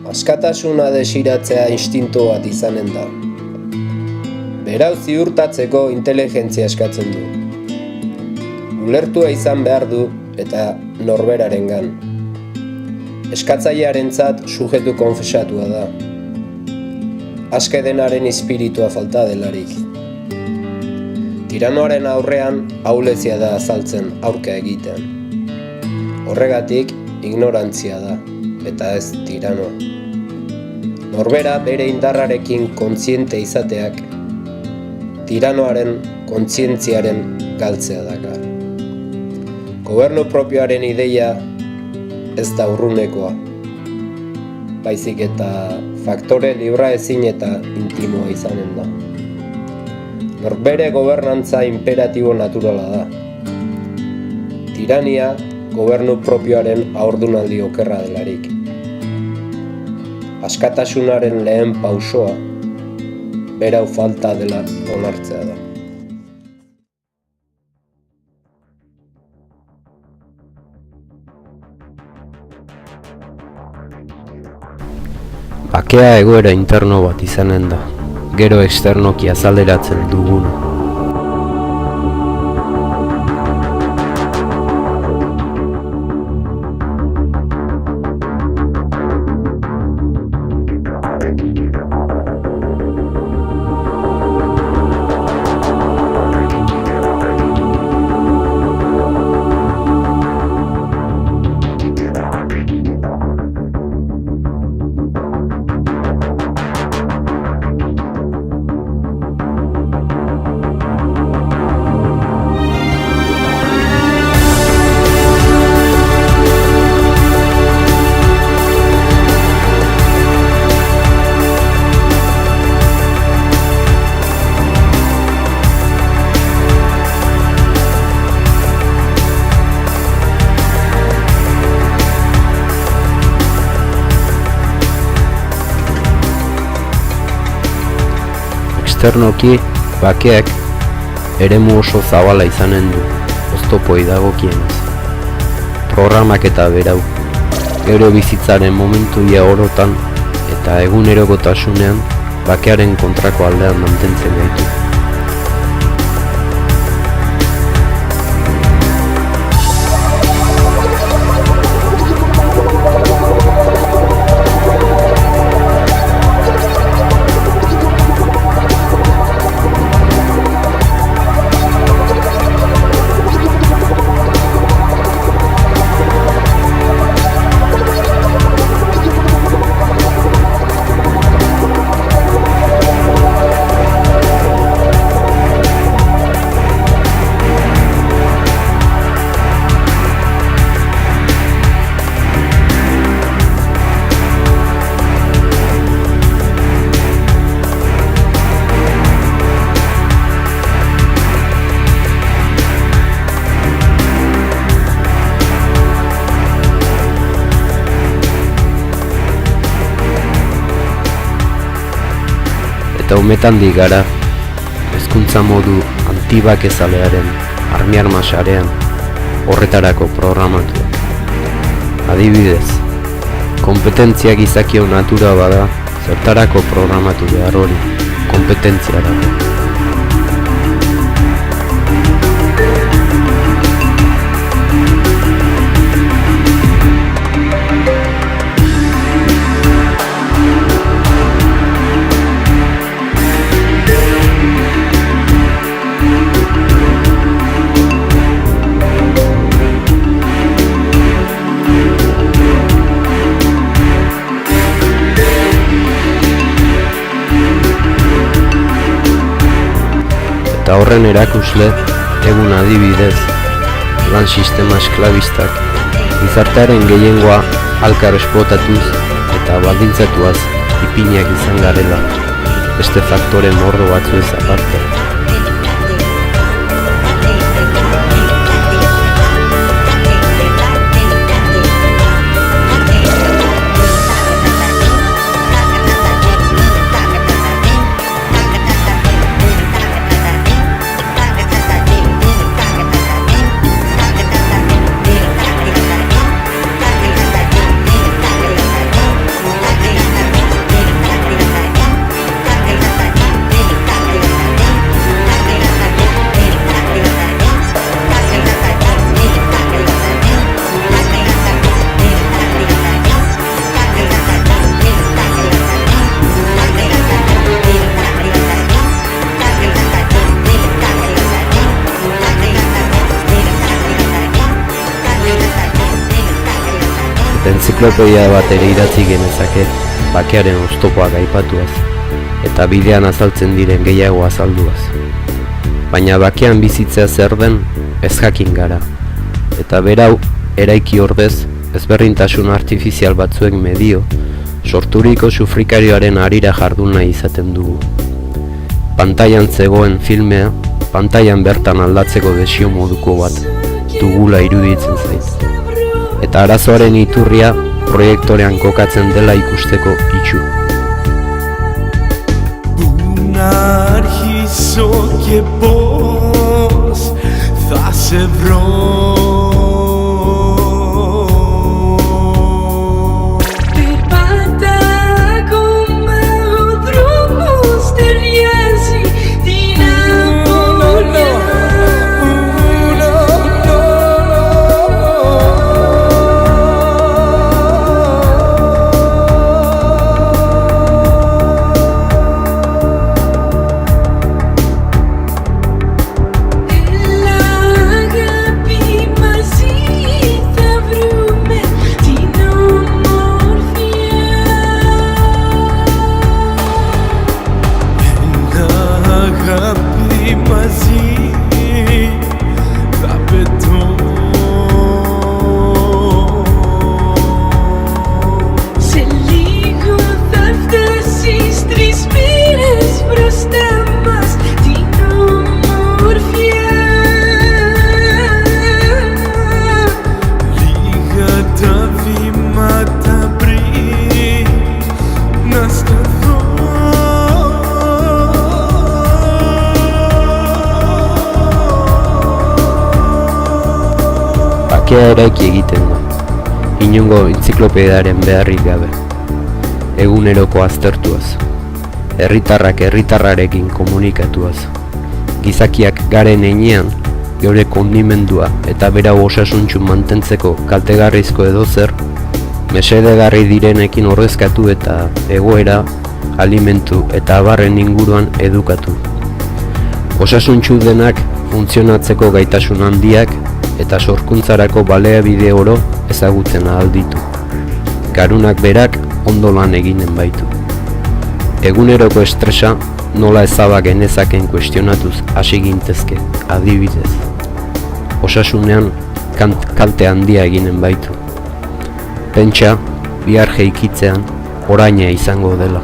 askatasuna desiratzea instinto bat izanen da. Berau ziurtatzeko inteligentzia eskatzen du. Ulertua izan behar du eta norberarengan. Eskatzailearentzat sujetu konfesatua da. Askedenaren espiritua falta delarik. Tiranoaren aurrean ahulezia da azaltzen aurka egiten. Horregatik ignorantzia da, eta ez tirano. Norbera bere indarrarekin kontziente izateak, tiranoaren kontzientziaren galtzea dakar. Gobernu propioaren ideia ez da urrunekoa, baizik eta faktore libraezin eta intimoa izanen da. Norbere gobernantza imperatibo naturala da. Tirania gobernu propioaren haurdunaldi okerra delarik. Askatasunaren lehen pausoa, berau falta dela onartzea da. Bakea egoera interno bat izanen da, gero externoki azaleratzen duguna. Externoki, bakeak eremu oso zabala izanen du, oztopoi dagokienez. Programak eta berau, gero bizitzaren momentu ia orotan eta egunerokotasunean bakearen kontrako aldean mantentzen gaitu. Eta umetandik gara, hezkuntza modu antibakezalearen armiarma sarean horretarako programatuak. Adibidez, kompetentzia gizakio natura bada, zertarako programatu behar hori, kompetentziarako. Eta horren erakusle, egun adibidez, lan sistema esklabistak, gizartearen gehiengoa alkar esplotatuz eta baldintzatuaz ipinak izan garela, beste faktore mordo batzuez aparte. Entziklopedia bat ere idatzi genezake bakearen oztopoak aipatuaz, eta bidean azaltzen diren gehiago azalduaz. Baina bakean bizitzea zer den ez jakin gara, eta berau eraiki ordez ezberdintasun artifizial batzuek medio sorturiko sufrikarioaren harira jardun nahi izaten dugu. Pantailan zegoen filmea, pantailan bertan aldatzeko desio moduko bat dugula iruditzen zait. Eta arazoaren iturria proiektorean kokatzen dela ikusteko itxu. Αρχίσω και πώς θα σε βρω. Περπάτα ακόμα, ο δρόμος ταιριάζει την απώλεια. Bakea eraiki egiten da, inongo entziklopediaren beharrik gabe, eguneroko aztertuaz, herritarrak herritarrarekin komunikatuaz, gizakiak garen heinean, geure kondimendua eta berau osasuntsu mantentzeko kaltegarrizko edozer, mesedegarri direnekin ordezkatu eta egoera, alimentu eta abarren inguruan edukatu. Osasuntsu denak funtzionatzeko gaitasun handiak eta sorkuntzarako baliabide oro ezagutzen ahal ditu. Garunak berak ondo lan eginen baitu. Eguneroko estresa nola ezaba genezaken kuestionatuz hasi gintezke, adibidez. Osasunean kalte handia eginen baitu. Pentsa, bihar jeikitzean oraina izango dela.